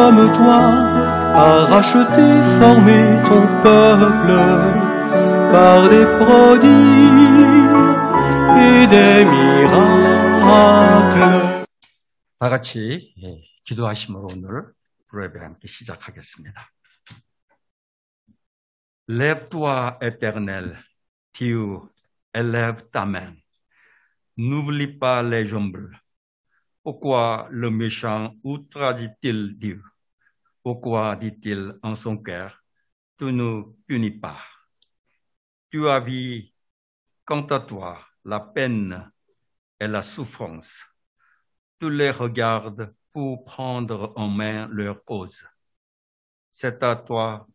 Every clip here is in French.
comme toi, a racheté, formé ton peuple par des prodiges et des miracles. 다 같이 기도하심으로 오늘 불예배 함께 시작하겠습니다. Lève-toi, Éternel, Dieu, élève ta main. N'oublie pas les humbles. Pourquoi le méchant outrage-t-il Dieu? Pourquoi dit-il en son cœur, tu ne punis pas? Tu as vu, quant à toi, la peine et la souffrance. Tu les regardes pour prendre en main leur cause. C'est à toi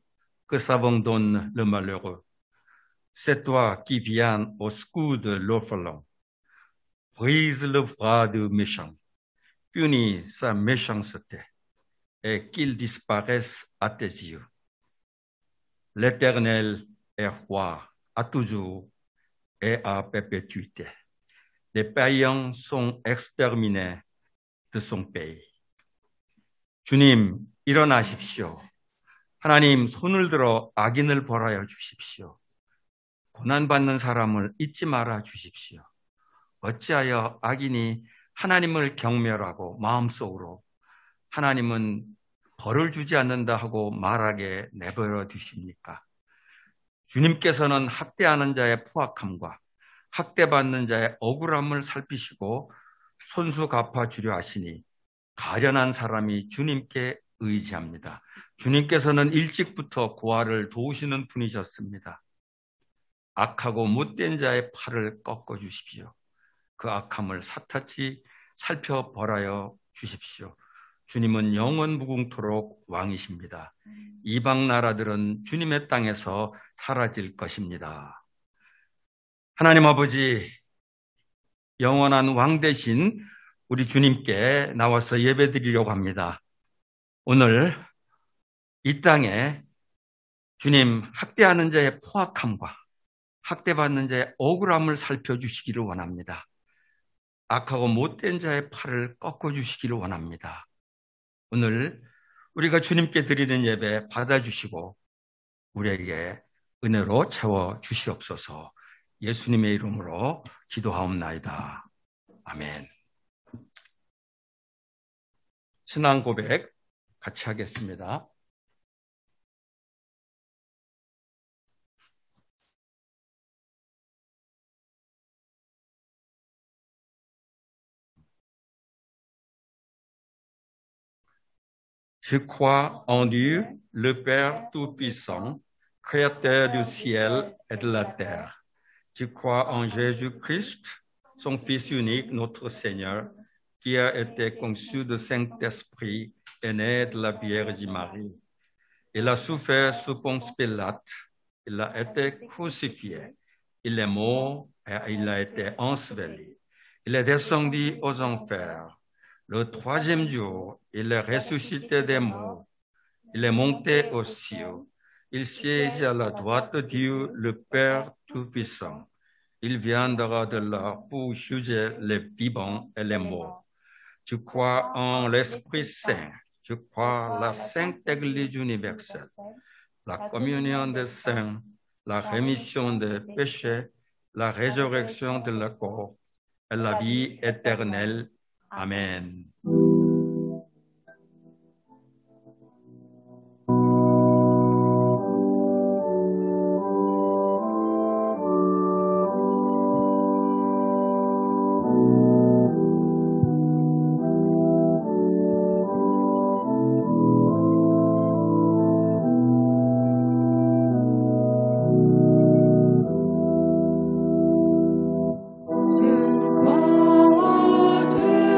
que s'abandonne le malheureux. C'est toi qui viens au secours de l'orphelin. Brise le bras du méchant, punis sa méchanceté, et qu'il disparaisse à tes yeux. L'Éternel est roi à toujours et à perpétuité. Les païens sont exterminés de son pays. 주님, 일어나십시오. 하나님, 손을 들어 악인을 벌하여 주십시오. 고난받는 사람을 잊지 말아 주십시오. 어찌하여 악인이 하나님을 경멸하고 마음속으로 하나님은 벌을 주지 않는다 하고 말하게 내버려 두십니까? 주님께서는 학대하는 자의 포악함과 학대받는 자의 억울함을 살피시고 손수 갚아주려 하시니 가련한 사람이 주님께 의지합니다. 주님께서는 일찍부터 고아를 도우시는 분이셨습니다. 악하고 못된 자의 팔을 꺾어주십시오. 그 악함을 샅샅이 살펴 벌하여 주십시오. 주님은 영원 무궁토록 왕이십니다. 이방 나라들은 주님의 땅에서 사라질 것입니다. 하나님 아버지, 영원한 왕 대신 우리 주님께 나와서 예배드리려고 합니다. 오늘 이 땅에 주님 학대하는 자의 포악함과 학대받는 자의 억울함을 살펴주시기를 원합니다. 악하고 못된 자의 팔을 꺾어주시기를 원합니다. 오늘 우리가 주님께 드리는 예배 받아주시고 우리에게 은혜로 채워주시옵소서. 예수님의 이름으로 기도하옵나이다. 아멘. 신앙 고백 같이 하겠습니다. Je crois en Dieu, le Père Tout-Puissant, Créateur du ciel et de la terre. Je crois en Jésus-Christ, son Fils unique, notre Seigneur, qui a été conçu du Saint-Esprit et né de la Vierge Marie. Il a souffert sous Ponce Pilate, il a été crucifié, il est mort et il a été enseveli. Il est descendu aux enfers. Le troisième jour, il est ressuscité des morts. Il est monté aux cieux. Il siège à la droite de Dieu, le Père Tout-Puissant. Il viendra de là pour juger les vivants et les morts. Je crois en l'Esprit Saint. Je crois la Sainte Église universelle, la communion des saints, la rémission des péchés, la résurrection de le corps et la vie éternelle. Amen. Je crois en Dieu.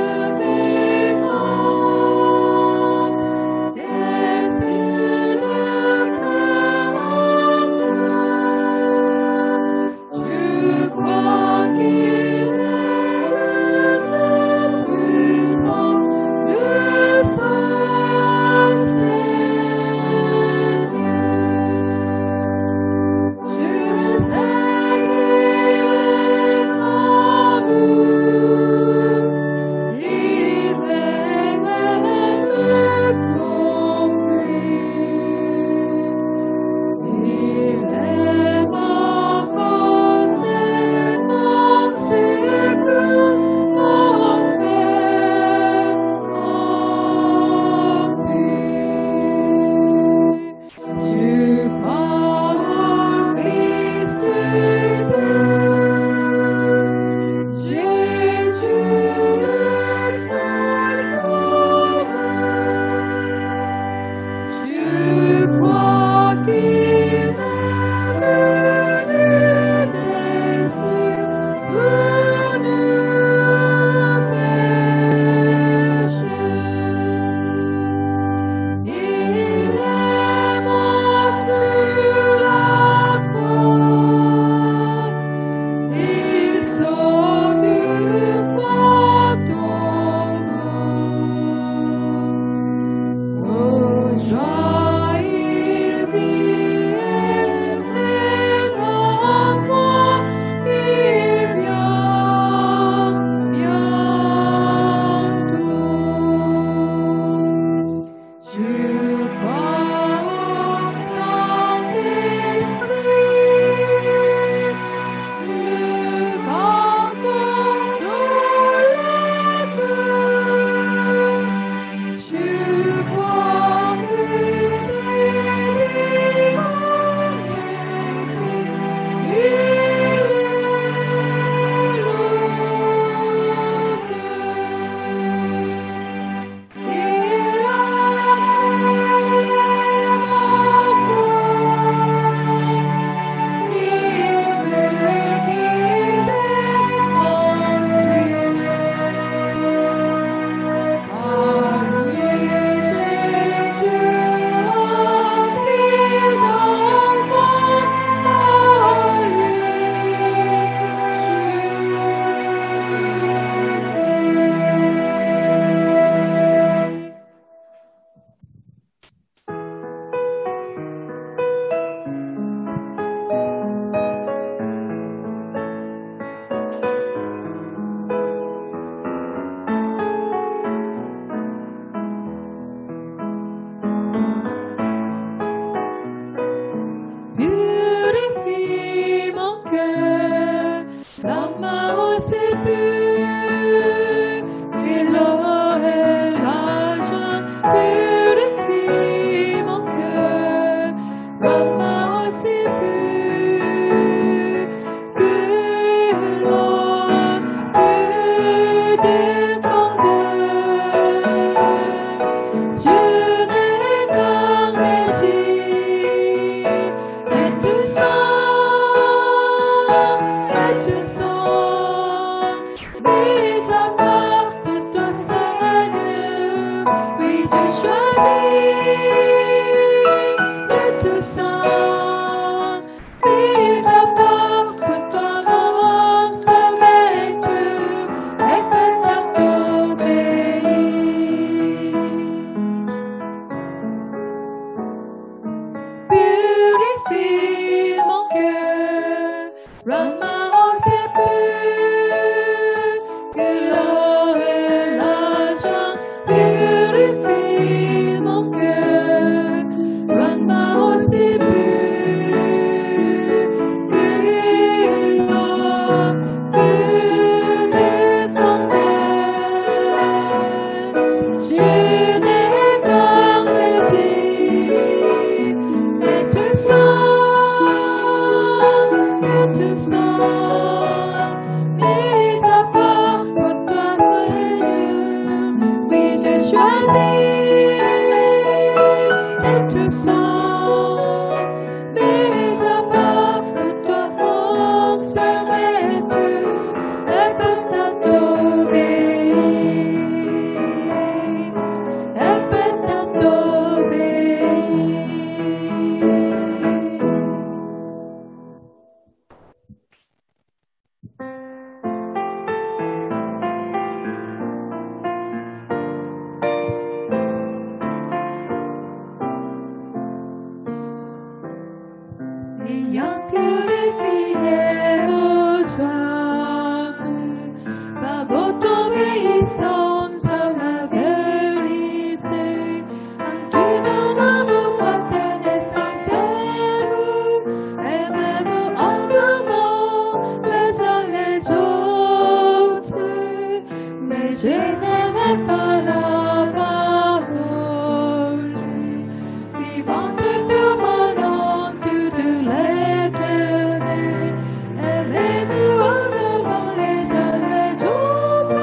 Aimez-nous en devant les uns les autres.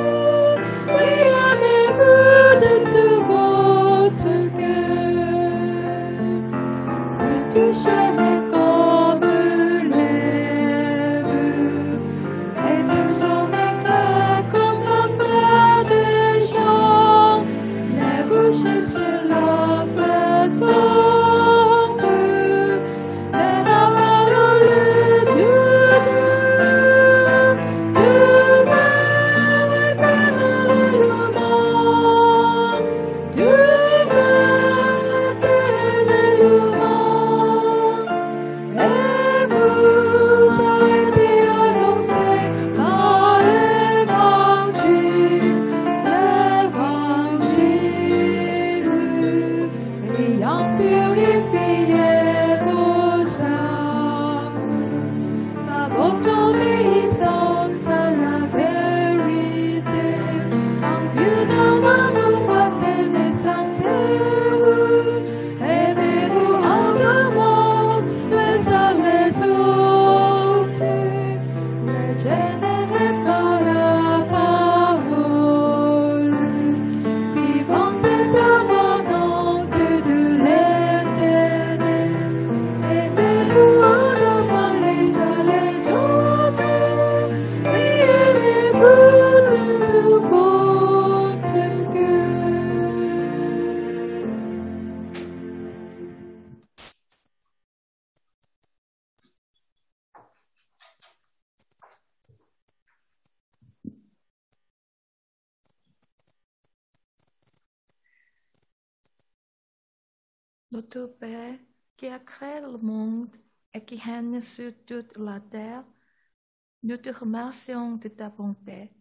Notre Père, qui a créé le monde et qui règne sur toute la terre, nous te remercions de ta bonté.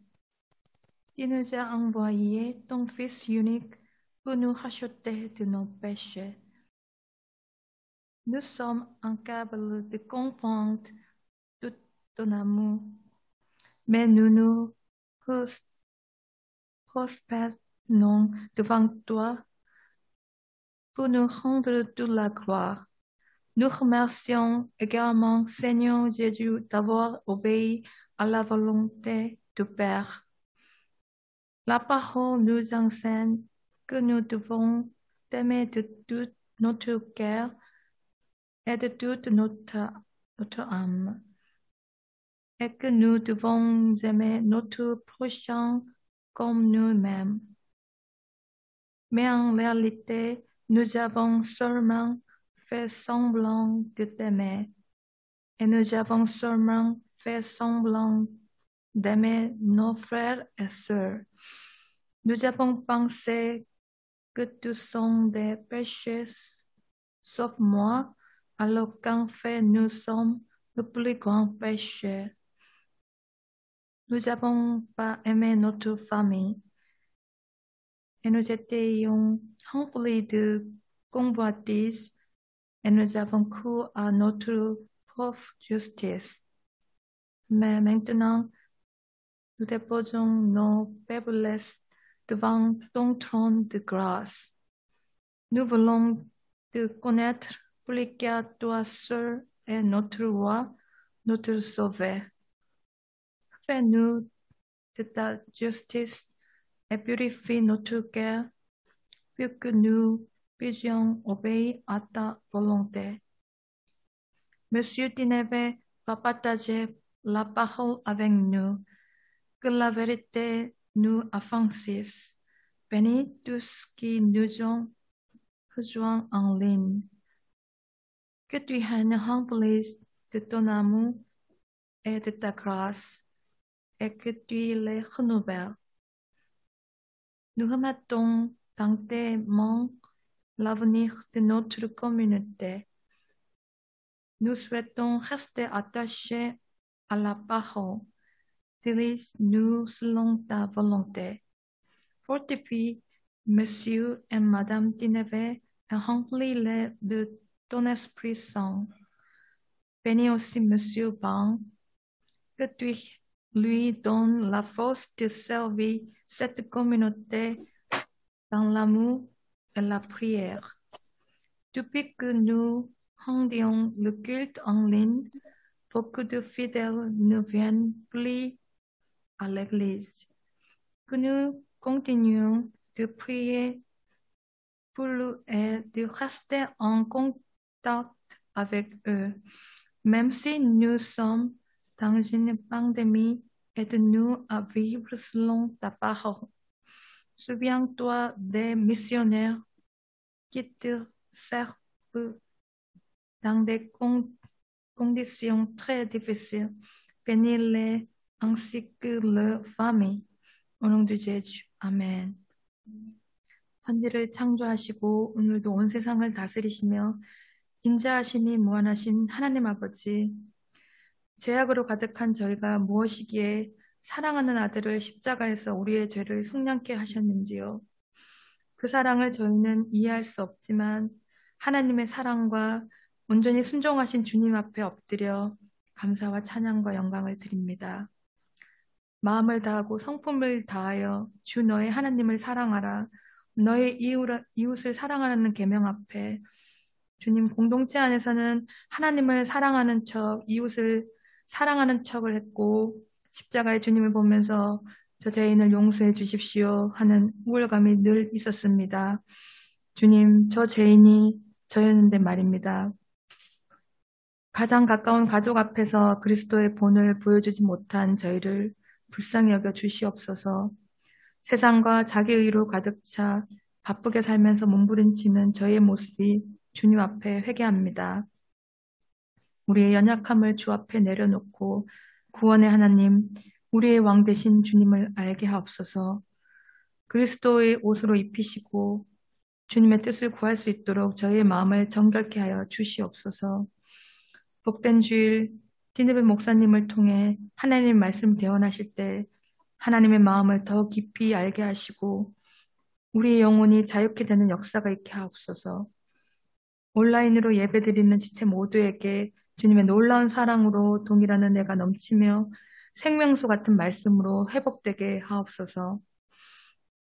Tu nous as envoyé ton Fils unique pour nous racheter de nos péchés. Nous sommes incapables de comprendre tout ton amour, mais nous nous prosternons devant toi pour nous rendre toute la gloire. Nous remercions également, Seigneur Jésus, d'avoir obéi à la volonté du Père. La parole nous enseigne que nous devons t'aimer de tout notre cœur et de toute notre âme, et que nous devons aimer notre prochain comme nous-mêmes. Mais en réalité, nous avons seulement fait semblant de t'aimer, et nous avons seulement fait semblant d'aimer nos frères et sœurs. Nous avons pensé que tous sont des péchés, sauf moi, alors qu'en fait nous sommes le plus grand péché. Nous n'avons pas aimé notre famille et nous étions remplis de convoitise et nous avons cru à notre propre justice. Mais maintenant, nous déposons nos faiblesses devant ton trône de grâce. Nous voulons te connaître plus qu'à toi seul et notre roi, notre sauveur. Fais-nous de ta justice et purifie notre cœur pour que nous puissions obéir à ta volonté. Monsieur, tu n'avais pas partagé la parole avec nous, que la vérité nous affranchisse. Bénis tous qui nous ont rejoints en ligne. Que tu nous remplisse de ton amour et de ta grâce, et que tu les renouvelles. Nous remettons dans tes mains l'avenir de notre communauté. Nous souhaitons rester attachés à la parole. Dirige-nous selon ta volonté. Fortifie Monsieur et Madame Tineve et remplis-les de ton Esprit Saint. Bénis aussi Monsieur Ban, que tu lui donnes la force de servir cette communauté dans l'amour et la prière. Depuis que nous rendions le culte en ligne, beaucoup de fidèles ne viennent plus à l'église. Que nous continuons de prier pour eux et de rester en contact avec eux, même si nous sommes dans une pandémie, aide-nous à vivre selon ta parole. Souviens-toi des missionnaires qui te servent dans des conditions très difficiles. Bénis-les ainsi que leurs familles. Au nom de Jésus. 아멘. 천지를 창조하시고 오늘도 온 세상을 다스리시며 인자하시니 무한하신 하나님 아버지, 죄악으로 가득한 저희가 무엇이기에 사랑하는 아들을 십자가에서 우리의 죄를 속량케 하셨는지요. 그 사랑을 저희는 이해할 수 없지만 하나님의 사랑과 온전히 순종하신 주님 앞에 엎드려 감사와 찬양과 영광을 드립니다. 마음을 다하고 성품을 다하여 주 너의 하나님을 사랑하라. 너의 이웃을 사랑하라는 계명 앞에 주님, 공동체 안에서는 하나님을 사랑하는 척, 이웃을 사랑하는 척을 했고 십자가의 주님을 보면서 저 죄인을 용서해 주십시오 하는 우울감이 늘 있었습니다. 주님, 저 죄인이 저였는데 말입니다. 가장 가까운 가족 앞에서 그리스도의 본을 보여주지 못한 저희를 불쌍히 여겨 주시옵소서. 세상과 자기의로 가득 차 바쁘게 살면서 몸부림치는 저희의 모습이 주님 앞에 회개합니다. 우리의 연약함을 주 앞에 내려놓고 구원의 하나님, 우리의 왕 되신 주님을 알게 하옵소서. 그리스도의 옷으로 입히시고 주님의 뜻을 구할 수 있도록 저희의 마음을 정결케 하여 주시옵소서. 복된 주일 디느벤 목사님을 통해 하나님의 말씀 대언하실 때 하나님의 마음을 더 깊이 알게 하시고 우리의 영혼이 자유케 되는 역사가 있게 하옵소서. 온라인으로 예배드리는 지체 모두에게 주님의 놀라운 사랑으로 동일한 은혜가 넘치며 생명수 같은 말씀으로 회복되게 하옵소서.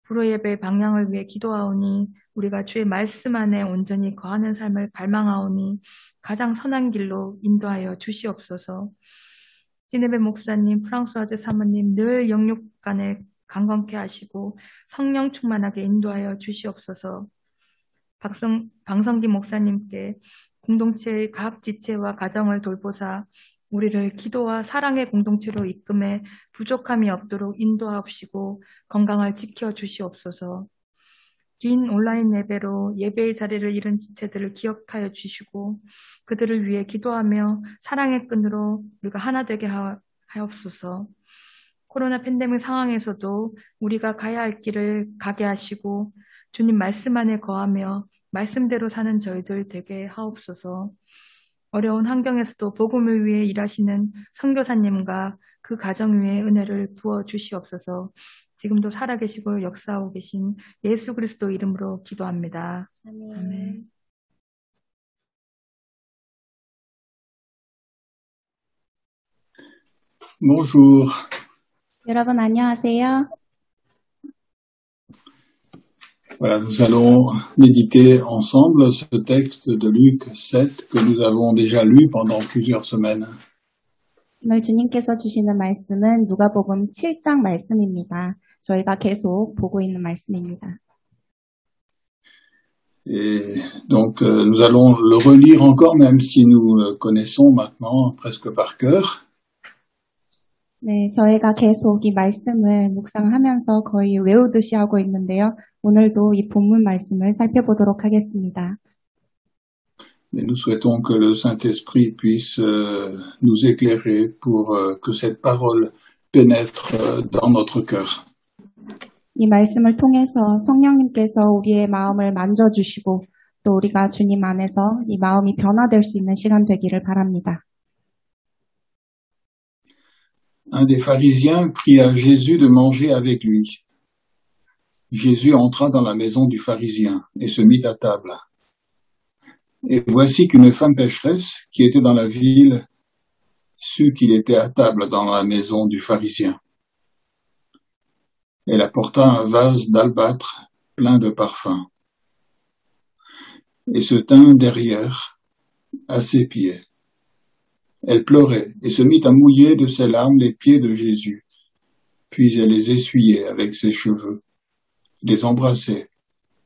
불호 예배의 방향을 위해 기도하오니 우리가 주의 말씀 안에 온전히 거하는 삶을 갈망하오니 가장 선한 길로 인도하여 주시옵소서. 디느벤 목사님, 프랑스와즈 사모님 늘 영육간에 강건케 하시고 성령 충만하게 인도하여 주시옵소서. 방성기 목사님께 공동체의 각 지체와 가정을 돌보사 우리를 기도와 사랑의 공동체로 이끌매 부족함이 없도록 인도하옵시고 건강을 지켜주시옵소서. 긴 온라인 예배로 예배의 자리를 잃은 지체들을 기억하여 주시고 그들을 위해 기도하며 사랑의 끈으로 우리가 하나 되게 하옵소서. 코로나 팬데믹 상황에서도 우리가 가야 할 길을 가게 하시고 주님 말씀 안에 거하며 말씀대로 사는 저희들 되게 하옵소서. 어려운 환경에서도 복음을 위해 일하시는 선교사님과 그 가정 위에 은혜를 부어 주시옵소서. 지금도 살아계시고 역사하고 계신 예수 그리스도 이름으로 기도합니다. 아멘. Bonjour. 여러분 안녕하세요. Voilà, nous allons méditer ensemble ce texte de Luc 7 que nous avons déjà lu pendant plusieurs semaines. 오늘 주님께서 주시는 말씀은 누가복음 7장 말씀입니다. 저희가 계속 보고 있는 말씀입니다. Et donc nous allons le relire encore, même si nous connaissons maintenant presque par cœur. 네, 저희가 계속 이 말씀을 묵상하면서 거의 외우듯이 하고 있는데요. 오늘도 이 본문 말씀을 살펴보도록 하겠습니다. Mais nous souhaitons que le Saint-Esprit puisse nous éclairer pour que cette parole pénètre dans notre cœur. 이 말씀을 통해서 성령님께서 우리의 마음을 만져주시고 또 우리가 주님 안에서 이 마음이 변화될 수 있는 시간 되기를 바랍니다. Un des pharisiens pria à Jésus de manger avec lui. Jésus entra dans la maison du pharisien et se mit à table. Et voici qu'une femme pécheresse qui était dans la ville sut qu'il était à table dans la maison du pharisien. Elle apporta un vase d'albâtre plein de parfums et se tint derrière à ses pieds. Elle pleurait et se mit à mouiller de ses larmes les pieds de Jésus. Puis elle les essuyait avec ses cheveux, les embrassait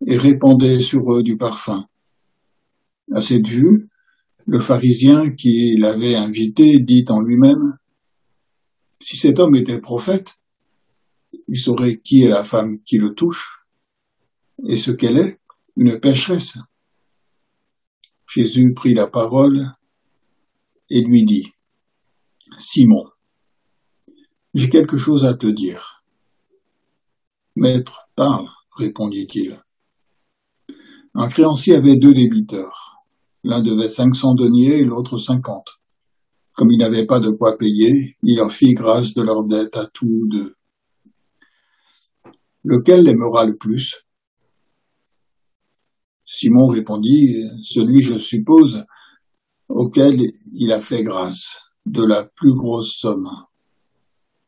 et répandait sur eux du parfum. À cette vue, le pharisien qui l'avait invité dit en lui-même, « Si cet homme était prophète, il saurait qui est la femme qui le touche et ce qu'elle est, une pécheresse. » Jésus prit la parole et lui dit, « Simon, j'ai quelque chose à te dire. »« Maître, parle, répondit-il. Un créancier avait 2 débiteurs. L'un devait 500 deniers et l'autre 50. Comme il n'avait pas de quoi payer, il leur fit grâce de leur dette à tous 2. Lequel l'aimera le plus? Simon répondit, celui, je suppose, auquel il a fait grâce, de la plus grosse somme.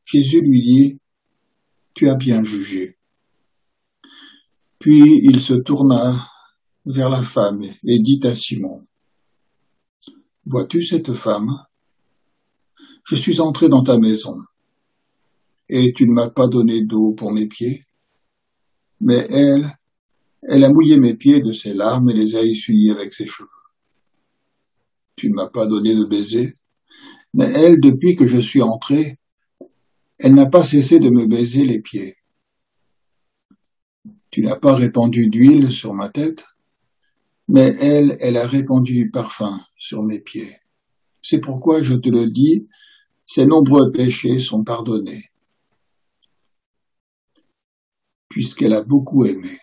Jésus lui dit, tu as bien jugé. Puis il se tourna vers la femme et dit à Simon, vois-tu cette femme? Je suis entré dans ta maison, et tu ne m'as pas donné d'eau pour mes pieds, mais elle a mouillé mes pieds de ses larmes et les a essuyés avec ses cheveux. Tu ne m'as pas donné de baiser, mais elle, depuis que je suis entré, elle n'a pas cessé de me baiser les pieds. Tu n'as pas répandu d'huile sur ma tête, mais elle a répandu du parfum sur mes pieds. C'est pourquoi je te le dis, ses nombreux péchés sont pardonnés, puisqu'elle a beaucoup aimé.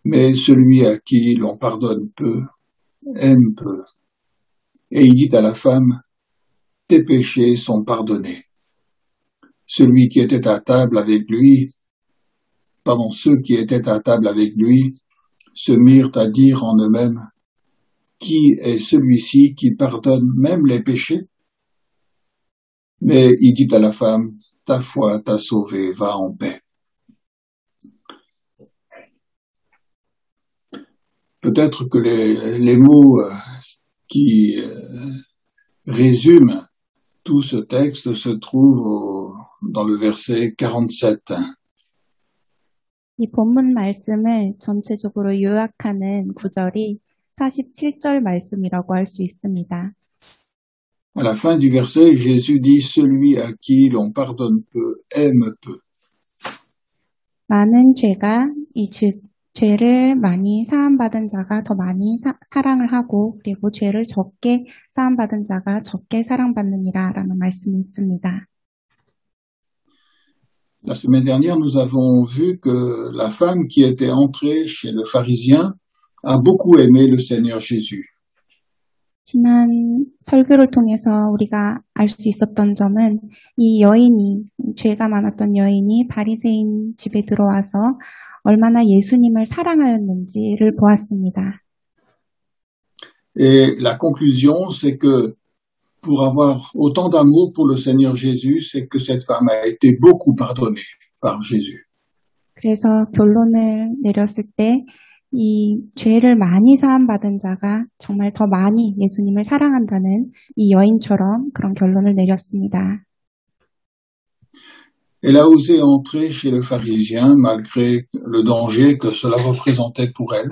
mais celui à qui l'on pardonne peu, aime peu. Et il dit à la femme, tes péchés sont pardonnés. Ceux qui étaient à table avec lui, se mirent à dire en eux-mêmes, qui est celui-ci qui pardonne même les péchés? Mais il dit à la femme, ta foi t'a sauvée, va en paix. Peut-être que les mots qui résument tout ce texte se trouvent dans le verset 47. 이 본문 말씀을 전체적으로 요약하는 구절이 47절 말씀이라고 할 수 있습니다. À la fin du verset, Jésus dit, celui à qui l'on pardonne peu, aime peu. 많은 죄가 즉 죄를 많이 사함받은 자가 더 많이 사랑을 하고 그리고 죄를 적게 사함받은 자가 적게 사랑받느니라 라는 말씀이 있습니다. La semaine dernière, nous avons vu que la femme qui était entrée chez le pharisien a beaucoup aimé le Seigneur Jésus. 지난 설교를 통해서 우리가 알 수 있었던 점은 이 여인이, 죄가 많았던 여인이 바리새인 집에 들어와서 얼마나 예수님을 사랑하였는지를 보았습니다. Et la conclusion, c'est que pour avoir autant d'amour pour le Seigneur Jésus, c'est que cette femme a été beaucoup pardonnée par Jésus. 그래서 결론을 내렸을 때 이 죄를 많이 사함받은 자가 정말 더 많이 예수님을 사랑한다는 이 여인처럼 그런 결론을 내렸습니다. Elle a osé entrer chez le pharisien malgré le danger que cela représentait pour elle.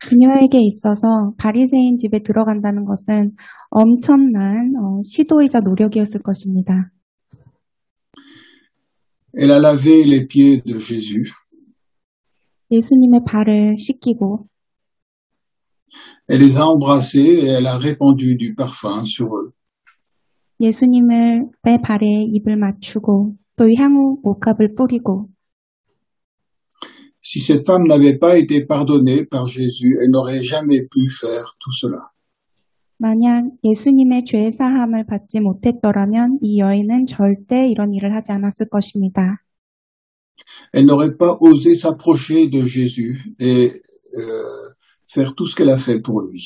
그녀에게 있어서 바리새인 집에 들어간다는 것은 엄청난 시도이자 노력이었을 것입니다. Elle a lavé les pieds de Jésus. 예수님의 발을 씻기고 Elle les a embrassés et elle a répandu du parfum sur eux. 예수님의 발에 입을 맞추고 또 향후 옷값을 뿌리고 Si cette femme n'avait pas été pardonnée par Jésus, elle n'aurait jamais pu faire tout cela. 만약 예수님의 죄 사함을 받지 못했더라면 이 여인은 절대 이런 일을 하지 않았을 것입니다. Elle n'aurait pas osé s'approcher de Jésus et faire tout ce qu'elle a fait pour lui.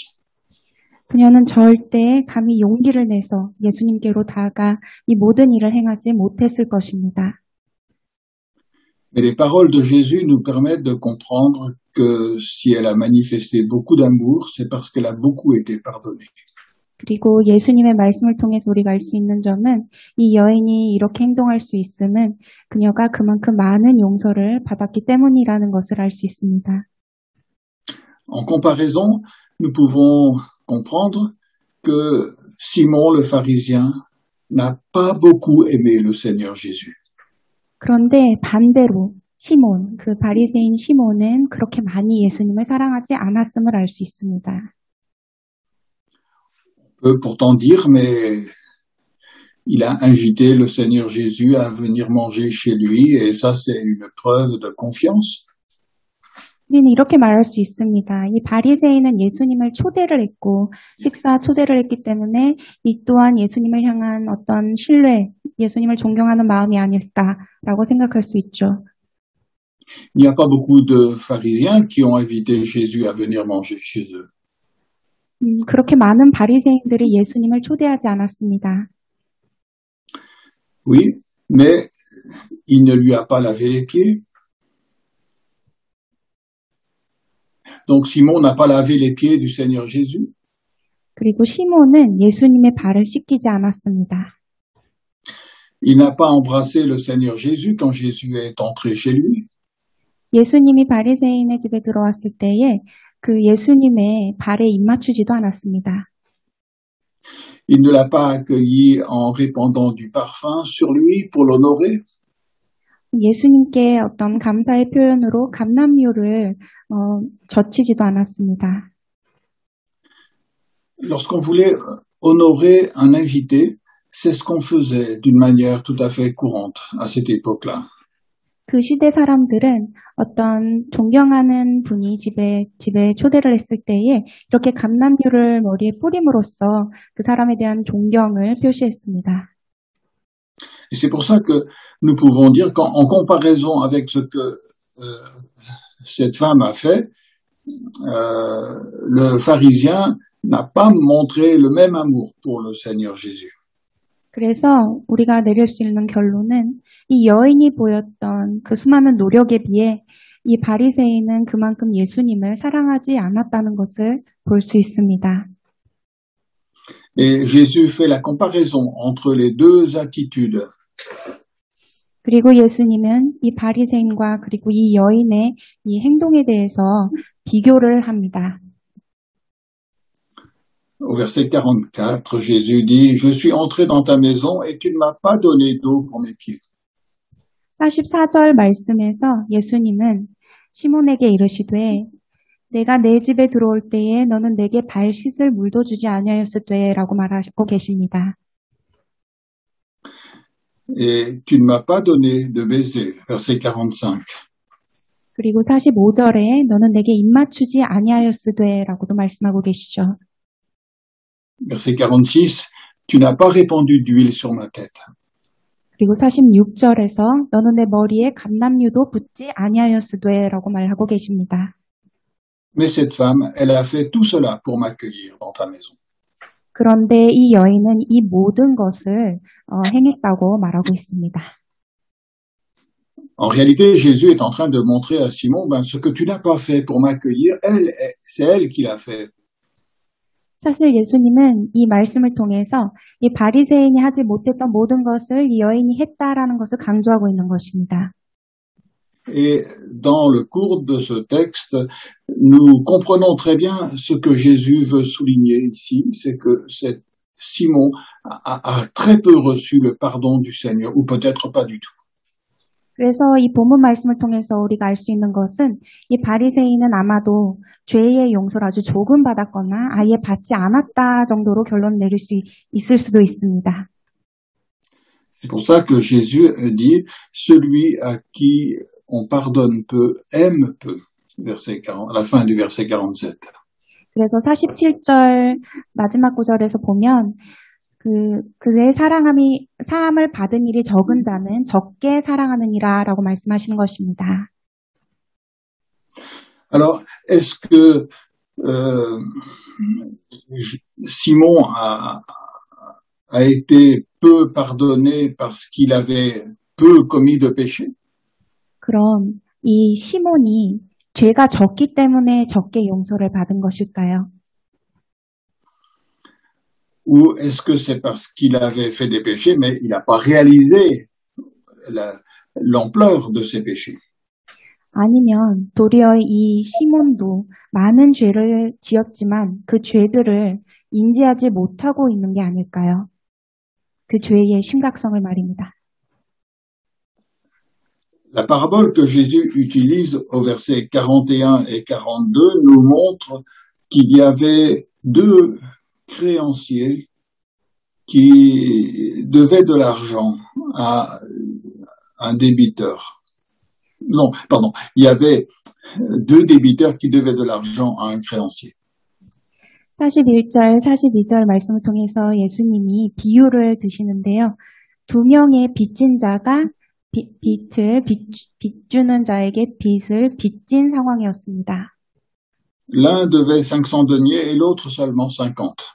그녀는 절대 감히 용기를 내서 예수님께로 다가가 이 모든 일을 행하지 못했을 것입니다. Mais les paroles de Jésus nous permettent de comprendre que si elle a manifesté beaucoup d'amour, c'est parce qu'elle a beaucoup été pardonnée. 그리고 예수님의 말씀을 통해서 우리가 알 수 있는 점은 이 여인이 이렇게 행동할 수 있음은 그녀가 그만큼 많은 용서를 받았기 때문이라는 것을 알 수 있습니다. En comparaison, nous pouvons comprendre que Simon le pharisien n'a pas beaucoup aimé le Seigneur Jésus. 그런데 반대로 시몬, 그 바리새인 시몬은 그렇게 많이 예수님을 사랑하지 않았음을 알 수 있습니다. On peut pourtant dire, mais il a invité le Seigneur Jésus à venir manger chez lui et ça c'est une preuve de confiance. 우리는 이렇게 말할 수 있습니다. 이 바리새인은 예수님을 초대를 했고 식사 초대를 했기 때문에 이 또한 예수님을 향한 어떤 신뢰, 예수님을 존경하는 마음이 아닐까라고 생각할 수 있죠. Il n'y a pas beaucoup de pharisiens qui ont invité Jésus à venir manger chez eux. 그렇게 많은 바리새인들이 예수님을 초대하지 않았습니다. Oui, mais il ne lui a pas lavé les pieds. Donc Simon n'a pas lavé les pieds du Seigneur Jésus. 그리고 시몬은 예수님의 발을 씻기지 않았습니다. Il n'a pas embrassé le Seigneur Jésus quand Jésus est entré chez lui. 예수님이 바리새인의 집에 들어왔을 때에 그 예수님의 발에 입맞추지도 않았습니다. Il ne l'a pas accueilli en répandant du parfum sur lui pour l'honorer. 예수님께 어떤 감사의 표현으로 감람유를 젖히지도 않았습니다. Lorsqu'on voulait honorer un invité, c'est ce qu'on faisait d'une manière tout à fait courante à cette époque-là. 그 시대 사람들은 어떤 존경하는 분이 집에 초대를 했을 때에 이렇게 감람류를 머리에 뿌림으로써 그 사람에 대한 존경을 표시했습니다. Et c'est pour ça que nous pouvons dire qu'en comparaison avec ce que cette femme a fait, le pharisien n'a pas montré le même amour pour le Seigneur Jésus. 그래서 우리가 내릴 수 있는 결론은 이 여인이 보였던 그 수많은 노력에 비해 이 바리새인은 그만큼 예수님을 사랑하지 않았다는 것을 볼 수 있습니다. Et Jésus fait la comparaison entre les deux attitudes. 그리고 예수님은 이 바리새인과 그리고 이 여인의 이 행동에 대해서 비교를 합니다. Au verset 44, Jésus dit, « Je suis entré dans ta maison et tu ne m'as pas donné d'eau pour mes pieds. » 44절 말씀에서 예수님은 시몬에게 이르시되 내가 내 집에 들어올 때에 너는 내게 발 씻을 물도 주지 아니하였으되 라고 말하고 계십니다. Et tu ne m'as pas donné de baiser, verset 45. 그리고 45절에 너는 내게 입 맞추지 아니하였으되 라고도 말씀하고 계시죠. Verset 46, tu n'as pas répandu d'huile sur ma tête. 그리고 46절에서 너는 내 머리에 감람류도 붓지 아니하였으되 라고 말하고 계십니다. Mais cette femme, elle a fait tout cela pour m'accueillir dans ta maison. 그런데 이 여인은 이 모든 것을 행했다고 말하고 있습니다. En réalité, Jésus est en train de montrer à Simon, ce que tu n'as pas fait pour m'accueillir, c'est elle qui l'a fait. 사실 예수님은 이 말씀을 통해서 이 바리새인이 하지 못했던 모든 것을 이 여인이 했다라는 것을 강조하고 있는 것입니다. Et dans le cours de ce texte, nous comprenons très bien ce que Jésus veut souligner ici, c'est que Simon a très peu reçu le pardon du Seigneur, ou peut-être pas du tout. 그래서 이 본문 말씀을 통해서 우리가 알 수 있는 것은 이 바리새인은 아마도 죄의 용서를 아주 조금 받았거나 아예 받지 않았다 정도로 결론을 내릴 수 있을 수도 있습니다. C'est pour ça que Jésus dit, celui à qui on pardonne peu, aime peu. Verset 40, à la fin du verset 47. 그래서 47절 마지막 구절에서 보면 그의 사함을 받은 일이 적은 자는 적게 사랑하느니라라고 말씀하시는 것입니다. Alors, est-ce que Simon a été peu pardonné parce qu'il avait peu commis de péché? 그럼 이 시몬이 죄가 적기 때문에 적게 용서를 받은 것일까요? Ou est-ce que c'est parce qu'il avait fait des péchés, mais il n'a pas réalisé l'ampleur de ses péchés? 아니면 도리어 이 시몬도 많은 죄를 지었지만 그 죄들을 인지하지 못하고 있는 게 아닐까요? 그 죄의 심각성을 말입니다. La parabole que Jésus utilise au verset 41 et 42 nous montre qu'il y avait deux créanciers qui devaient de l'argent à un débiteur. Non, pardon, il y avait deux débiteurs qui devaient de l'argent à un créancier. 41절, 42절 말씀을 통해서 예수님이 비유를 드시는데요. 두 명의 빚진 자가 빚 주는 자에게 빚을 빚진 상황이었습니다. L'un devait 500 deniers et l'autre seulement 50.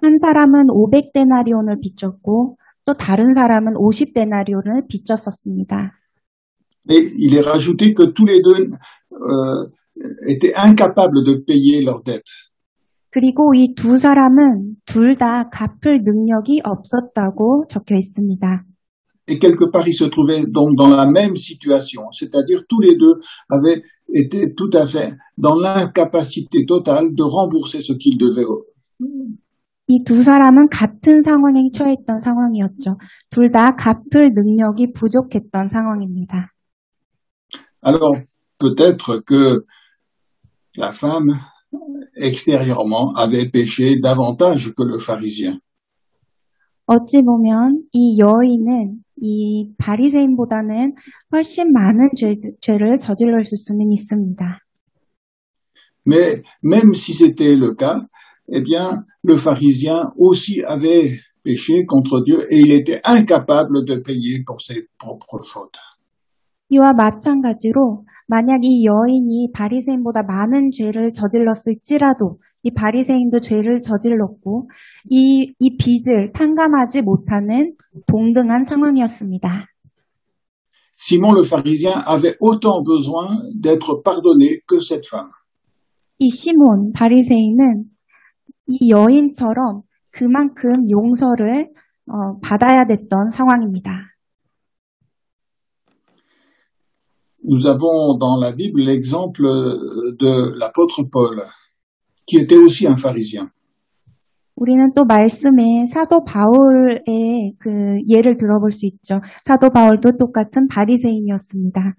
한 사람은 500데나리온을 빚졌고 또 다른 사람은 50데나리온을 빚졌었습니다. Et il est rajouté que tous les deux étaient incapables de payer leurs dettes. 그리고 이 두 사람은 둘 다 갚을 능력이 없었다고 적혀 있습니다. Et quelque part, ils se trouvaient donc dans la même situation, c'est-à-dire tous les deux avaient été tout à fait dans l'incapacité totale de rembourser ce qu'ils devaient. 이 두 사람은 같은 상황에 처해 있던 상황이었죠. 둘 다 갚을 능력이 부족했던 상황입니다. Alors, peut-être que la femme, extérieurement, avait péché davantage que le pharisien. 어찌 보면 이 여인은 이 바리새인보다는 훨씬 많은 죄를 저질렀을 수는 있습니다. Mais même si c'était le cas, eh bien, le pharisien aussi avait péché contre Dieu et il était incapable de payer pour ses propres fautes. 이와 마찬가지로 만약 이 여인이 바리새인보다 많은 죄를 저질렀을지라도 이 바리새인도 죄를 저질렀고 이 빚을 탕감하지 못하는 동등한 상황이었습니다. Simon le pharisien avait autant besoin d'être pardonné que cette femme. 이 시몬 바리새인은 이 여인처럼 그만큼 용서를 받아야 됐던 상황입니다. Nous avons dans la Bible l'exemple de l'apôtre Paul, qui était aussi un pharisien. 우리는 또 말씀에 사도 바울의 그 예를 들어볼 수 있죠. 사도 바울도 똑같은 바리새인이었습니다.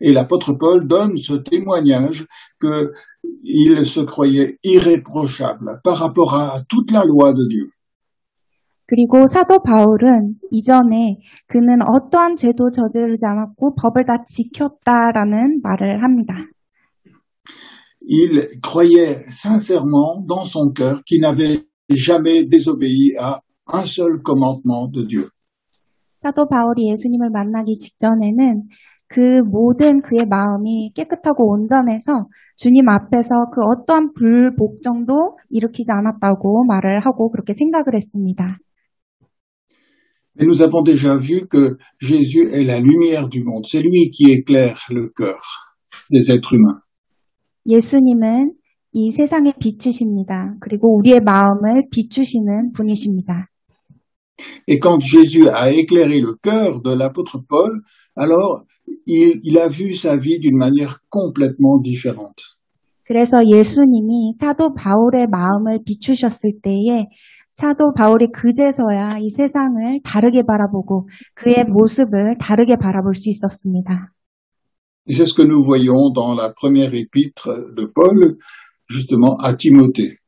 Et l'apôtre Paul donne ce témoignage qu'il se croyait irréprochable par rapport à toute la loi de Dieu. 그리고 사도 바울은 이전에 그는 어떠한 죄도 저지르지 않았고 법을 다 지켰다라는 말을 합니다. Il croyait sincèrement dans son cœur qu'il n'avait jamais désobéi à un seul commandement de Dieu. 사도 바울이 예수님을 만나기 직전에는 그 모든 그의 마음이 깨끗하고 온전해서 주님 앞에서 그 어떠한 불복종도 일으키지 않았다고 말을 하고 그렇게 생각을 했습니다. Mais nous avons déjà vu que Jésus est la lumière du monde. C'est lui qui éclaire le cœur des êtres humains. 예수님은 이 세상의 빛이십니다. 그리고 우리의 마음을 비추시는 분이십니다. Et quand Jésus a éclairé le cœur de l'apôtre Paul, alors il a vu sa vie d'une manière complètement différente. 그래서 예수님이 사도 바울의 마음을 비추셨을 때에 사도 바울이 그제서야 이 세상을 다르게 바라보고 그의 모습을 다르게 바라볼 수 있었습니다. Et c'est ce que nous voyons dans la première épître de Paul, justement à Timothée.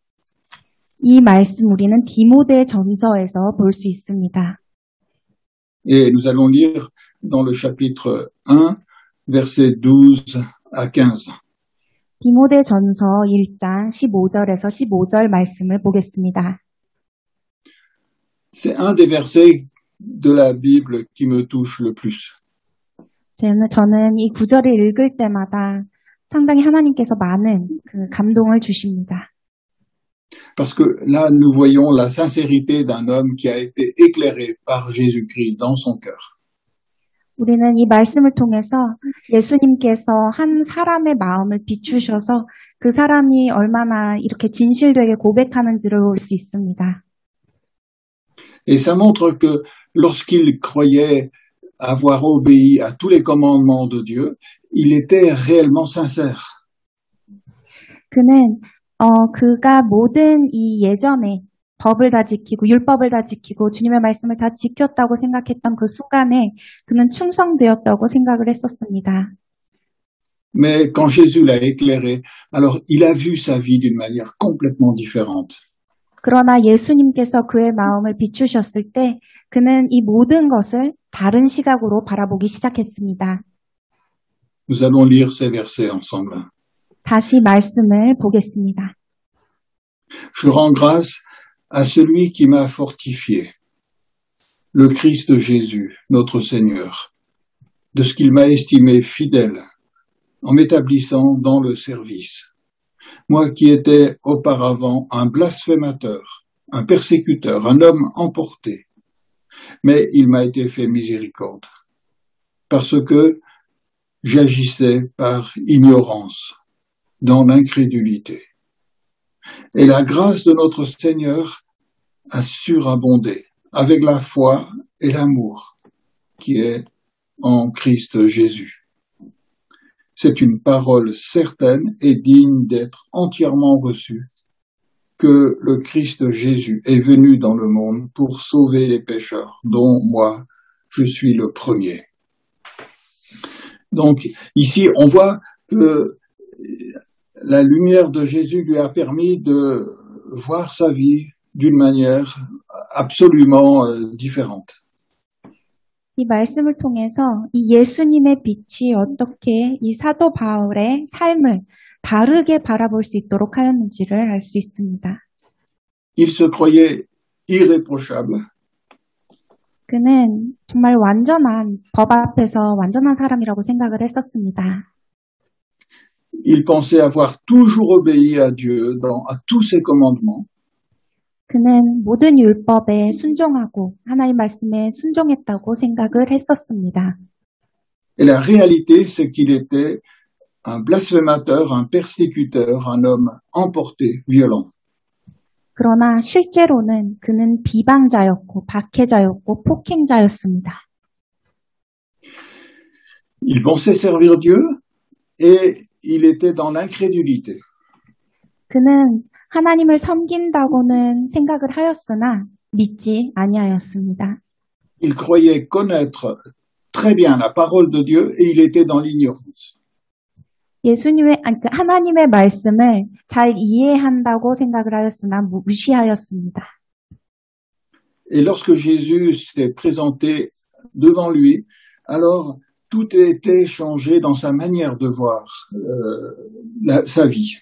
이 말씀 우리는 디모데 전서에서 볼 수 있습니다. Et nous allons lire dans le chapitre 1, versets 12 à 15. 디모데 전서 1장 15절에서 15절 말씀을 보겠습니다. C'est un des versets de la Bible qui me touche le plus. 저는 이 구절을 읽을 때마다 상당히 하나님께서 많은 그 감동을 주십니다. Parce que là, nous voyons la sincérité d'un homme qui a été éclairé par Jésus-Christ dans son cœur. 우리는 이 말씀을 통해서 예수님께서 한 사람의 마음을 비추셔서 그 사람이 얼마나 이렇게 진실되게 고백하는지를 볼 수 있습니다. Et ça montre que lorsqu'il croyait avoir obéi à tous les commandements de Dieu, il était réellement sincère. 그는 그가 모든 이 예전에 법을 다 지키고 율법을 다 지키고 주님의 말씀을 다 지켰다고 생각했던 그 순간에 그는 충성되었다고 생각을 했었습니다. Mais quand Jésus l'a éclairé, alors il a vu sa vie d'une manière complètement différente. 그러나 예수님께서 그의 마음을 비추셨을 때 그는 이 모든 것을 다른 시각으로 바라보기 시작했습니다. Nous allons lire ces versets ensemble. 다시 말씀을 보겠습니다. Je rends grâce à celui qui m'a fortifié, le Christ Jésus, notre Seigneur, de ce qu'il m'a estimé fidèle en m'établissant dans le service. Moi qui étais auparavant un blasphémateur, un persécuteur, un homme emporté, mais il m'a été fait miséricorde, parce que j'agissais par ignorance, dans l'incrédulité. Et la grâce de notre Seigneur a surabondé avec la foi et l'amour qui est en Christ Jésus. C'est une parole certaine et digne d'être entièrement reçue que le Christ Jésus est venu dans le monde pour sauver les pécheurs, dont moi, je suis le premier. Donc, ici, on voit que la lumière de Jésus lui a permis de voir sa vie d'une manière absolument différente. 이 말씀을 통해서 이 예수님의 빛이 어떻게 이 사도 바울의 삶을 다르게 바라볼 수 있도록 하였는지를 알 수 있습니다. Il se croyait irréprochable. 그는 정말 완전한 법 앞에서 완전한 사람이라고 생각을 했었습니다. Il pensait avoir toujours obéi à Dieu à tous ses commandements. 그는 모든 율법에 순종하고 하나님 말씀에 순종했다고 생각을 했었습니다. Et la réalité, c'est qu'il était un blasphémateur, un persécuteur, un homme emporté, violent. 그러나 실제로는 그는 비방자였고 박해자였고 폭행자였습니다. Il pensait servir Dieu et il était dans l'incrédulité. 그는 하나님을 섬긴다고는 생각을 하였으나 믿지 아니하였습니다. Il croyait connaître très bien la parole de Dieu et il était dans l'ignorance. 하나님의 말씀을 잘 이해한다고 생각을 하였으나 무시하였습니다. Et lorsque Jésus s'est présenté devant lui, alors tout était changé dans sa manière de voir sa vie.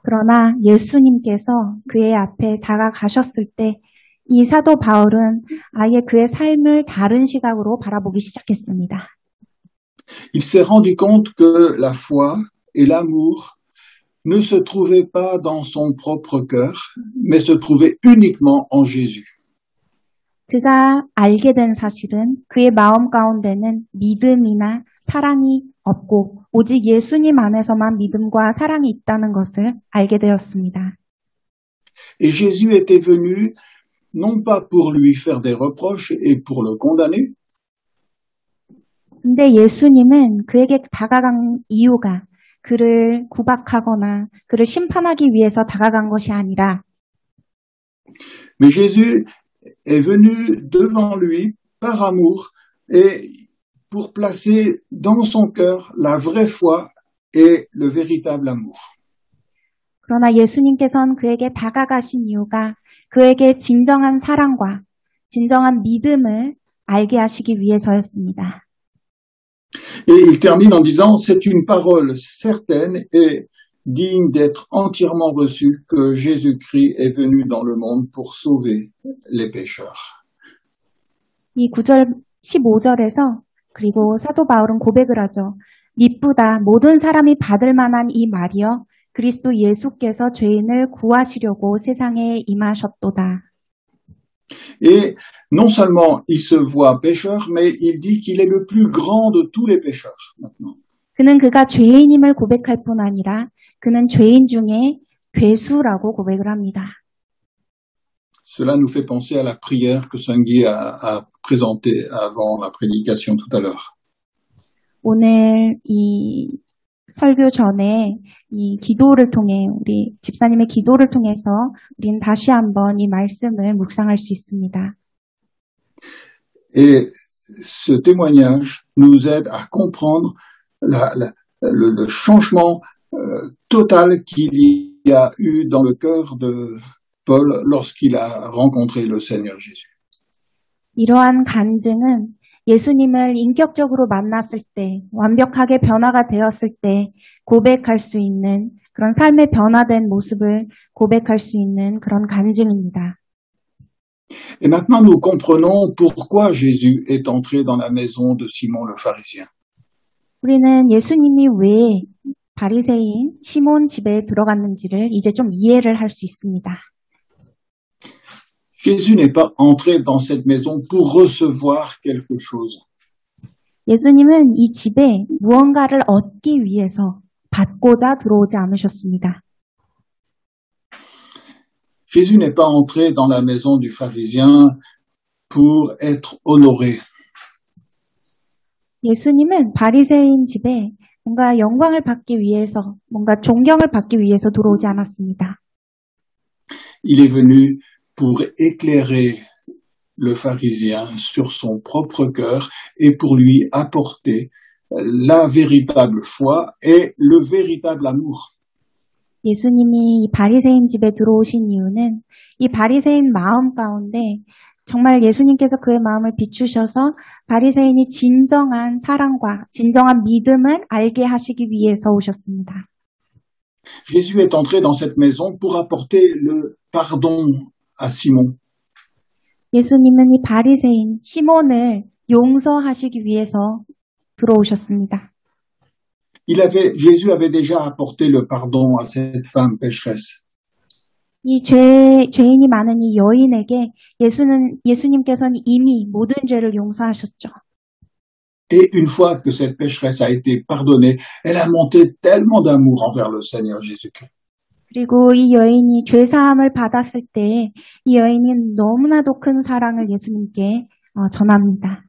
그러나 예수님께서 그의 앞에 다가가셨을 때 이 사도 바울은 아예 그의 삶을 다른 시각으로 바라보기 시작했습니다. Il s'est rendu compte que la foi et l'amour ne se trouvaient pas dans son propre cœur, mais se trouvaient uniquement en Jésus. 그가 알게 된 사실은 그의 마음 가운데는 믿음이나 사랑이 없고 오직 예수님 안에서만 믿음과 사랑이 있다는 것을 알게 되었습니다. Et Jésus était venu non pas pour lui faire des reproches et pour le condamner, 근데 예수님은 그에게 다가간 이유가 그를 구박하거나 그를 심판하기 위해서 다가간 것이 아니라 mais Jésus est venu devant lui par amour et pour placer dans son cœur la vraie foi et le véritable amour. 그러나 예수님께서는 그에게 다가가신 이유가 그에게 진정한 사랑과 진정한 믿음을 알게 하시기 위해서였습니다. Et il termine en disant, c'est une parole certaine et digne d'être entièrement reçue que Jésus-Christ est venu dans le monde pour sauver les pécheurs. 이 9절 15절에서 그리고 사도 바울은 고백을 하죠. 미쁘다 모든 사람이 받을 만한 이 말이여 그리스도 예수께서 죄인을 구하시려고 세상에 임하셨도다. Et non seulement il se voit pécheur, mais il dit qu'il est le plus grand de tous les pécheurs maintenant. 그는 그가 죄인임을 고백할 뿐 아니라 그는 죄인 중에 괴수라고 고백을 합니다. Cela nous fait penser à la prière que Sangui a présentée avant la prédication tout à l'heure. 오늘 이 설교 전에 이 기도를 통해 우리 집사님의 기도를 통해서 우리는 다시 한번 이 말씀을 묵상할 수 있습니다. Et ce témoignage nous aide à comprendre le changement total qu'il y a eu dans le cœur de Paul lorsqu'il a rencontré le Seigneur Jésus. 이러한 간증은 예수님을 인격적으로 만났을 때, 완벽하게 변화가 되었을 때 고백할 수 있는 그런 삶의 변화된 모습을 고백할 수 있는 그런 간증입니다. Et maintenant, nous comprenons pourquoi Jésus est entré dans la maison de Simon le pharisien. 우리는 예수님이 왜 바리새인 시몬 집에 들어갔는지를 이제 좀 이해를 할 수 있습니다. Jésus n'est pas entré dans cette maison pour recevoir quelque chose. 예수님은 이 집에 무언가를 얻기 위해서 받고자 들어오지 않으셨습니다. Jésus n'est pas entré dans la maison du pharisien pour être honoré. 예수님은 바리새인 집에 뭔가 영광을 받기 위해서, 뭔가 존경을 받기 위해서 들어오지 않았습니다. Il est venu pour éclairer le pharisien sur son propre cœur et pour lui apporter la véritable foi et le véritable amour. 예수님이 이 바리새인 집에 들어오신 이유는 이 바리새인 마음 가운데 정말 예수님께서 그의 마음을 비추셔서 바리새인이 진정한 사랑과 진정한 믿음을 알게 하시기 위해서 오셨습니다. Jésus est entré dans cette maison pour apporter le pardon à Simon. 예수님은 이 바리새인 시몬을 용서하시기 위해서 들어오셨습니다. Jésus avait déjà apporté le pardon à cette femme pécheresse. 이 죄인이 많은 이 여인에게 예수님께서는 이미 모든 죄를 용서하셨죠. Et une fois que cette pécheresse a été pardonnée, elle a monté tellement d'amour envers le Seigneur Jésus-Christ. 그리고 이 여인이 죄 사함을 받았을 때 이 여인은 너무나도 큰 사랑을 예수님께 전합니다.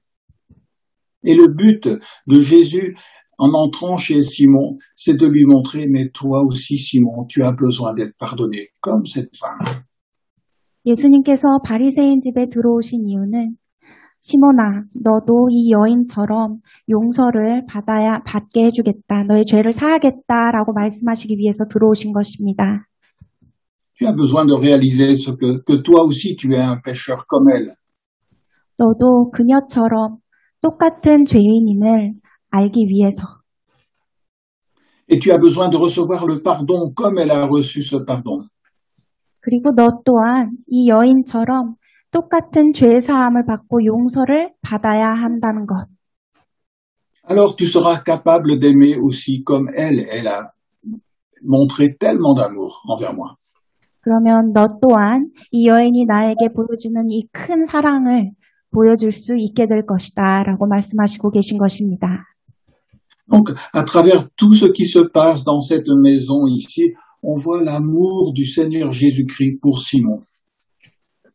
Et le but de Jésus en entrant chez Simon, c'est de lui montrer, mais toi aussi Simon, tu as besoin d'être pardonné, comme cette femme. 예수님께서 바리새인 집에 들어오신 이유는 시몬아, 너도 이 여인처럼 용서를 받게 해주겠다. 너의 죄를 사하겠다라고 말씀하시기 위해서 들어오신 것입니다. Tu as besoin de réaliser que toi aussi tu es un pécheur comme elle. 너도 그녀처럼 똑같은 죄인임을 알기 위해서. Et tu as besoin de recevoir le pardon comme elle a reçu ce pardon. 그리고 너 또한 이 여인처럼 똑같은 죄 사함을 받고 용서를 받아야 한다는 것. Alors tu seras capable d'aimer aussi comme elle a montré tellement d'amour envers moi. 그러면 너 또한 이 여인이 나에게 보여주는 이 큰 사랑을 보여줄 수 있게 될 것이다 라고 말씀하시고 계신 것입니다. Donc, à travers tout ce qui se passe dans cette maison ici, on voit l'amour du Seigneur Jésus-Christ pour Simon.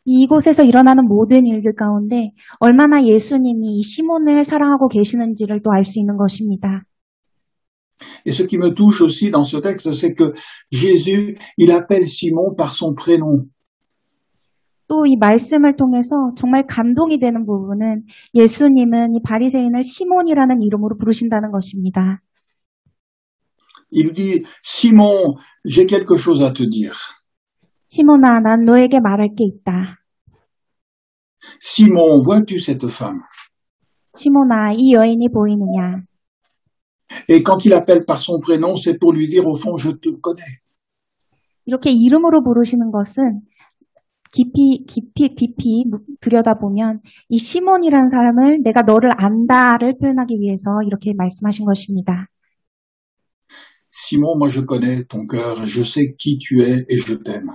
이곳에서 일어나는 모든 일들 가운데 얼마나 예수님이 이 시몬을 사랑하고 계시는지를 또 알 수 있는 것입니다. Et ce qui me touche aussi dans ce texte, c'est que Jésus, il appelle Simon par son prénom. 또 이 말씀을 통해서 정말 감동이 되는 부분은 예수님은 이 바리새인을 시몬이라는 이름으로 부르신다는 것입니다. Il dit, Simon, j'ai quelque chose à te dire. 시몬아, 난 너에게 말할 게 있다. Simon, vois-tu cette femme? 시몬아, 이 여인이 보이느냐? Et quand il appelle par son prénom, c'est pour lui dire, au fond, je te connais. 이렇게 이름으로 부르시는 것은 깊이 들여다보면 이 시몬이라는 사람을 내가 너를 안다를 표현하기 위해서 이렇게 말씀하신 것입니다. Simon, moi je connais ton cœur, je sais qui tu es et je t'aime.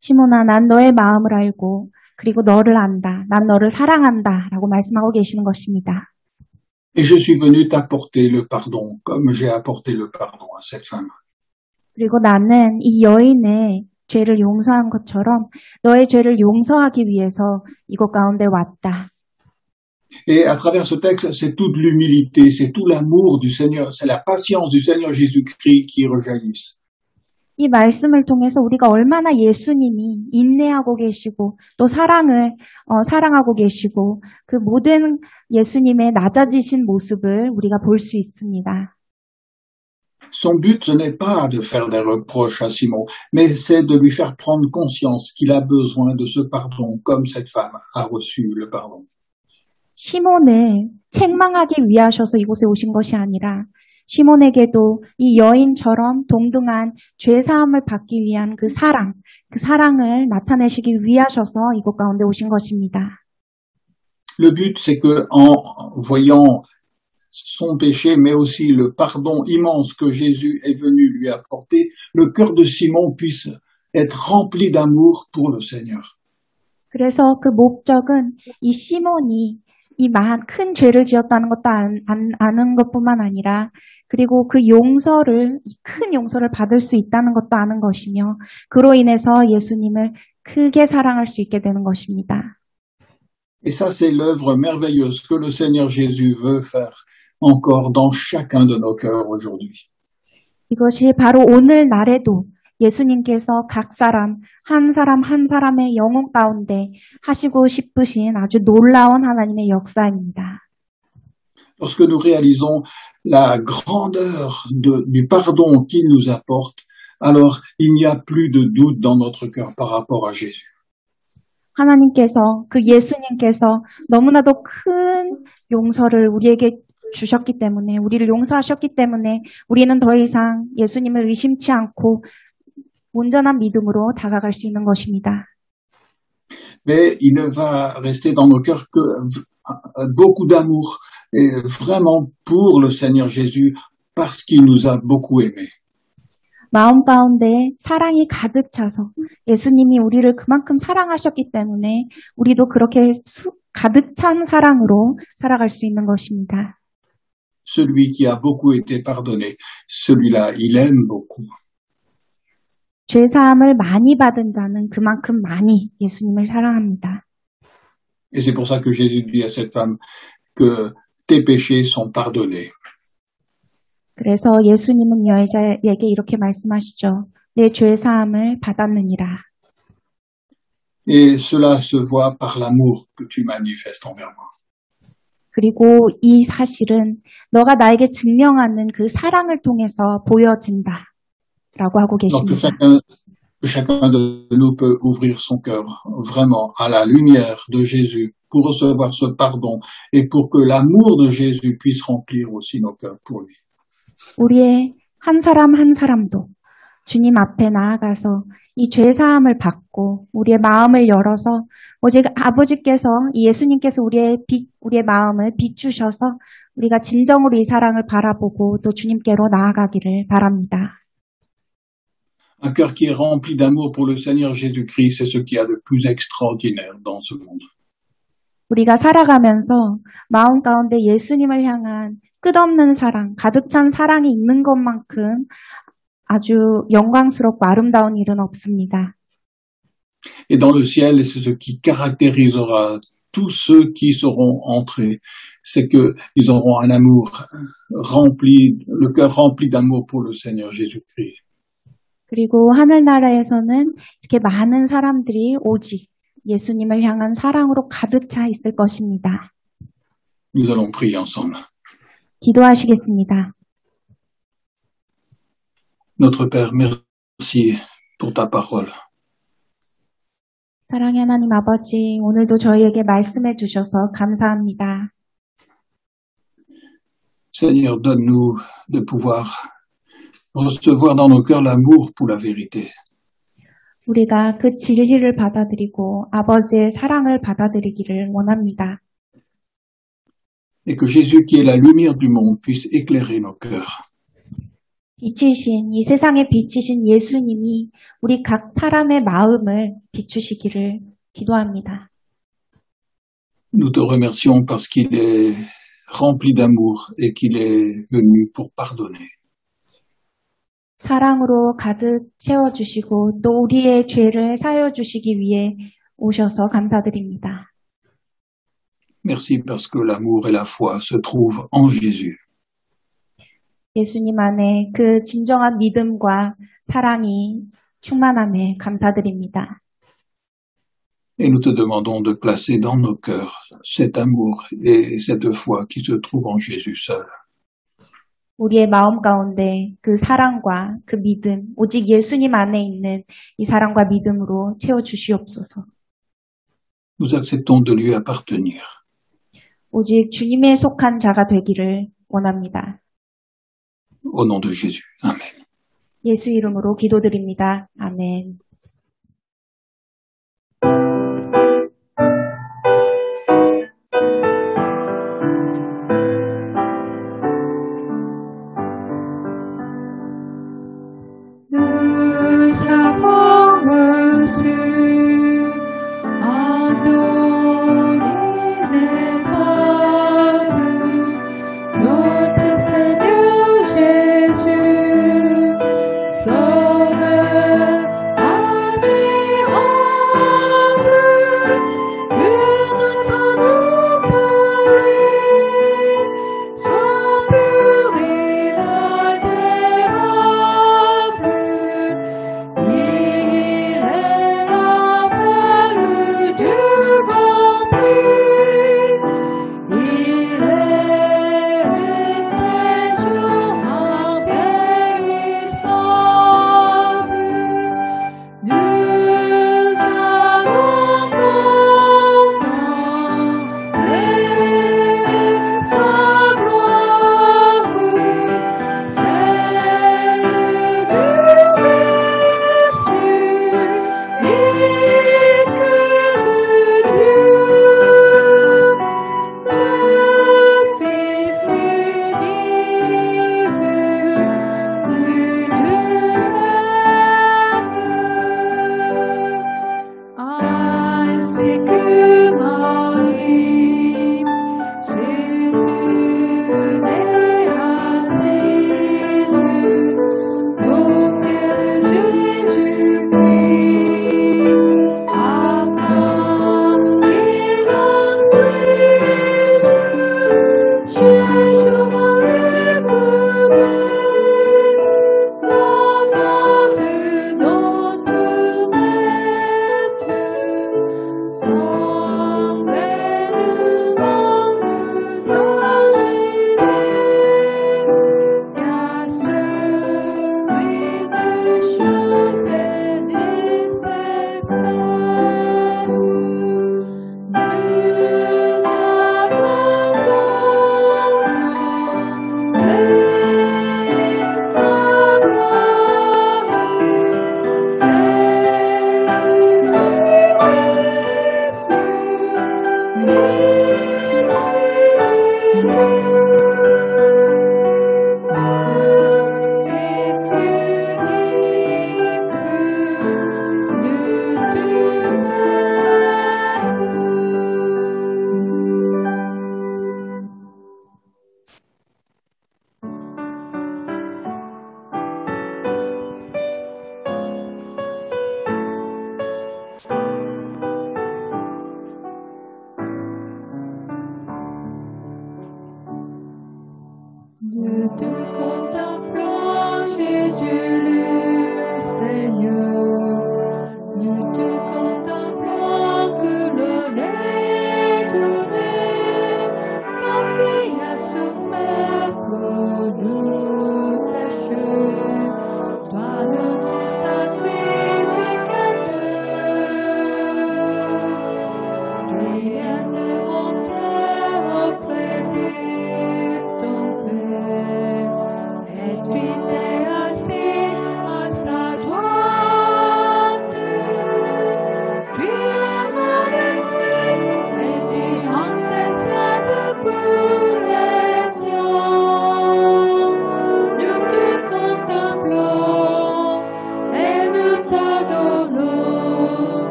시몬아, 난 너의 마음을 알고 그리고 너를 안다. 난 너를 사랑한다 라고 말씀하고 계시는 것입니다. Et je suis venu t'apporter le pardon, comme j'ai apporté le pardon à cette femme. 그리고 나는 이 여인의 죄를 용서한 것처럼 너의 죄를 용서하기 위해서 이곳 가운데 왔다. Et à travers ce texte, c'est toute l'humilité, c'est tout l'amour du Seigneur, c'est la patience du Seigneur Jésus-Christ qui rejaillissent. 이 말씀을 통해서 우리가 얼마나 예수님이 인내하고 계시고 또 사랑하고 계시고 그 모든 예수님의 낮아지신 모습을 우리가 볼 수 있습니다. Son but, ce n'est pas de faire des reproches à Simon, mais c'est de lui faire prendre conscience qu'il a besoin de ce pardon, comme cette femme a reçu le pardon. 시몬을 책망하기 위하셔서 이곳에 오신 것이 아니라 시몬에게도 이 여인처럼 동등한 죄사함을 받기 위한 그 사랑을 나타내시기 위하셔서 이곳 가운데 오신 것입니다. Le but, c'est que en voyant son péché, mais aussi le pardon immense que Jésus est venu lui apporter, le cœur de Simon puisse être rempli d'amour pour le Seigneur. 그래서 그 목적은 이 시몬이 이 큰 죄를 지었다는 것도 아는 것뿐만 아니라 그리고 그 큰 용서를 받을 수 있다는 것도 아는 것이며 그로 인해서 예수님을 크게 사랑할 수 있게 되는 것입니다. Et ça, c'est l'œuvre merveilleuse que le Seigneur Jésus veut faire encore dans chacun de nos cœurs aujourd'hui. 이것이 바로 오늘 날에도 예수님께서 각 사람 한 사람의 영혼 가운데 하시고 싶으신 아주 놀라운 하나님의 역사입니다. Lorsque nous réalisons la grandeur du pardon qu'il nous apporte, alors il n'y a plus de doute dans notre cœur par rapport à Jésus. 하나님께서, 그 예수님께서 너무나도 큰 용서를 우리에게 주셨기 때문에, 우리를 용서하셨기 때문에 우리는 더 이상 예수님을 의심치 않고 온전한 믿음으로 다가갈 수 있는 것입니다. Mais il ne va rester dans nos cœurs que beaucoup d'amour et vraiment pour le Seigneur Jésus parce qu'il nous a beaucoup aimés. 마음 가운데 사랑이 가득 차서 예수님이 우리를 그만큼 사랑하셨기 때문에 우리도 그렇게 가득 찬 사랑으로 살아갈 수 있는 것입니다. Celui qui a beaucoup été pardonné, celui-là, il aime beaucoup. 죄사함을 많이 받은 자는 그만큼 많이 예수님을 사랑합니다. Et c'est pour ça que Jésus dit à cette femme que tes péchés sont pardonnés. 그래서 예수님은 이 여자에게 이렇게 말씀하시죠. 내 죄사함을 받았느니라. Et cela se voit par l'amour que tu manifestes envers moi. 그리고 이 사실은 너가 나에게 증명하는 그 사랑을 통해서 보여진다. 라고 하고 Donc 계십니다. chacun de nous peut ouvrir son cœur vraiment à la lumière de Jésus pour recevoir ce pardon et pour que l'amour de Jésus puisse remplir aussi nos cœurs pour lui. 우리의 한 사람 한 사람도 주님 앞에 나아가서 이 죄사함을 받고 우리의 마음을 열어서 오직 아버지께서 이 예수님께서 우리의 마음을 비추셔서 우리가 진정으로 이 사랑을 바라보고 또 주님께로 나아가기를 바랍니다. Un cœur qui est rempli d'amour pour le Seigneur Jésus-Christ, c'est ce qu'il y a de plus extraordinaire dans ce monde. 우리가 살아가면서 마음 가운데 예수님을 향한 끝없는 사랑, 가득 찬 사랑이 있는 것만큼 아주 영광스럽고 아름다운 일은 없습니다. Et dans le ciel, c'est ce qui caractérisera tous ceux qui seront entrés, c'est qu'ils auront un amour rempli, le cœur rempli d'amour pour le Seigneur Jésus-Christ. 그리고 하늘나라에서는 이렇게 많은 사람들이 오직 예수님을 향한 사랑으로 가득 차 있을 것입니다. Nous allons prier ensemble. 기도하시겠습니다. Notre Père, merci pour ta parole. 사랑의 하나님 아버지, 오늘도 저희에게 말씀해 주셔서 감사합니다. Seigneur, donne-nous de pouvoir recevoir dans nos cœurs l'amour pour la vérité. 우리가 그 진리를 받아들이고 아버지의 사랑을 받아들이기를 원합니다. Et que Jésus, qui est la lumière du monde, puisse éclairer nos cœurs. 빛이신, 이 세상의 빛이신 예수님이 우리 각 사람의 마음을 비추시기를 기도합니다. Nous te remercions parce qu'il est rempli d'amour et qu'il est venu pour pardonner. 사랑으로 가득 채워주시고 또 우리의 죄를 사여주시기 위해 오셔서 감사드립니다. Merci parce que l'amour et la foi se trouvent en Jésus. 예수님 안에 그 진정한 믿음과 사랑이 충만함에 감사드립니다. Et nous te demandons de placer dans nos cœurs cet amour et cette foi qui se trouvent en Jésus seul. 우리의 마음 가운데 그 사랑과 그 믿음, 오직 예수님 안에 있는 이 사랑과 믿음으로 채워주시옵소서. Nous acceptons de lui appartenir. 오직 주님에 속한 자가 되기를 원합니다. Au nom de Jésus. Amen. 예수 이름으로 기도드립니다. 아멘. Sauve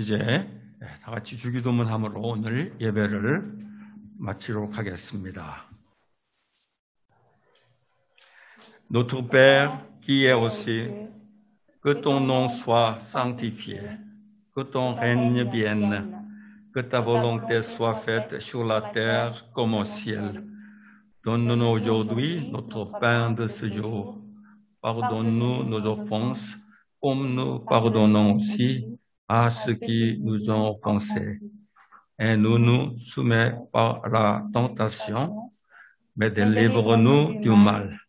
이제 다 같이 주기도문함으로 오늘 예배를 마치도록 하겠습니다. Notre Père qui es aux cieux, que ton nom soit sanctifié, que ton règne vienne, que ta volonté soit faite sur la terre comme au ciel. Donne-nous aujourd'hui notre pain de ce jour. Pardonne-nous nos offenses, comme nous pardonnons aussi à ceux qui nous ont offensés. Et ne nous soumets pas à la tentation, mais délivre-nous du mal.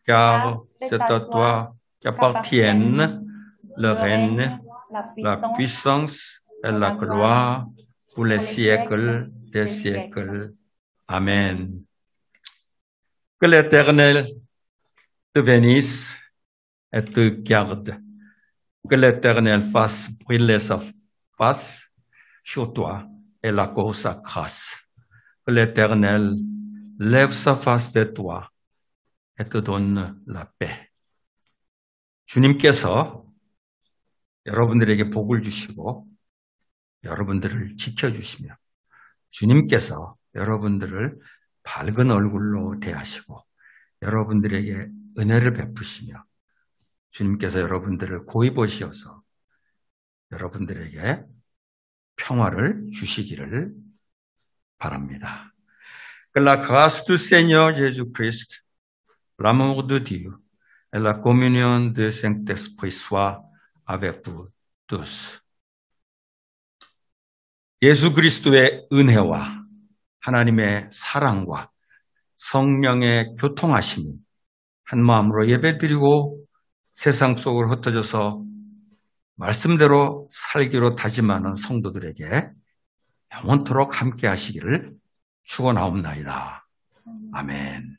Car c'est à toi qu'appartiennent le règne, la puissance et la gloire pour les siècles des siècles. Amen. Que l'Éternel te bénisse et te garde. Que l'Éternel fasse briller sa face sur toi et l'accorde sa grâce. Que l'Éternel lève sa face vers toi et te donne la paix. 주님께서 여러분들에게 복을 주시고 여러분들을 지켜주시며 주님께서 여러분들을 밝은 얼굴로 대하시고 여러분들에게 은혜를 베푸시며 주님께서 여러분들을 고이 보시어서 여러분들에게 평화를 주시기를 바랍니다. Que la grâce du Seigneur Jésus-Christ, l'amour de Dieu et la communion du Saint-Esprit soit avec vous tous. 예수 그리스도의 은혜와 하나님의 사랑과 성령의 교통하심이 한 마음으로 예배드리고 세상 속으로 흩어져서 말씀대로 살기로 다짐하는 성도들에게 영원토록 함께 하시기를 축원하옵나이다. 아멘.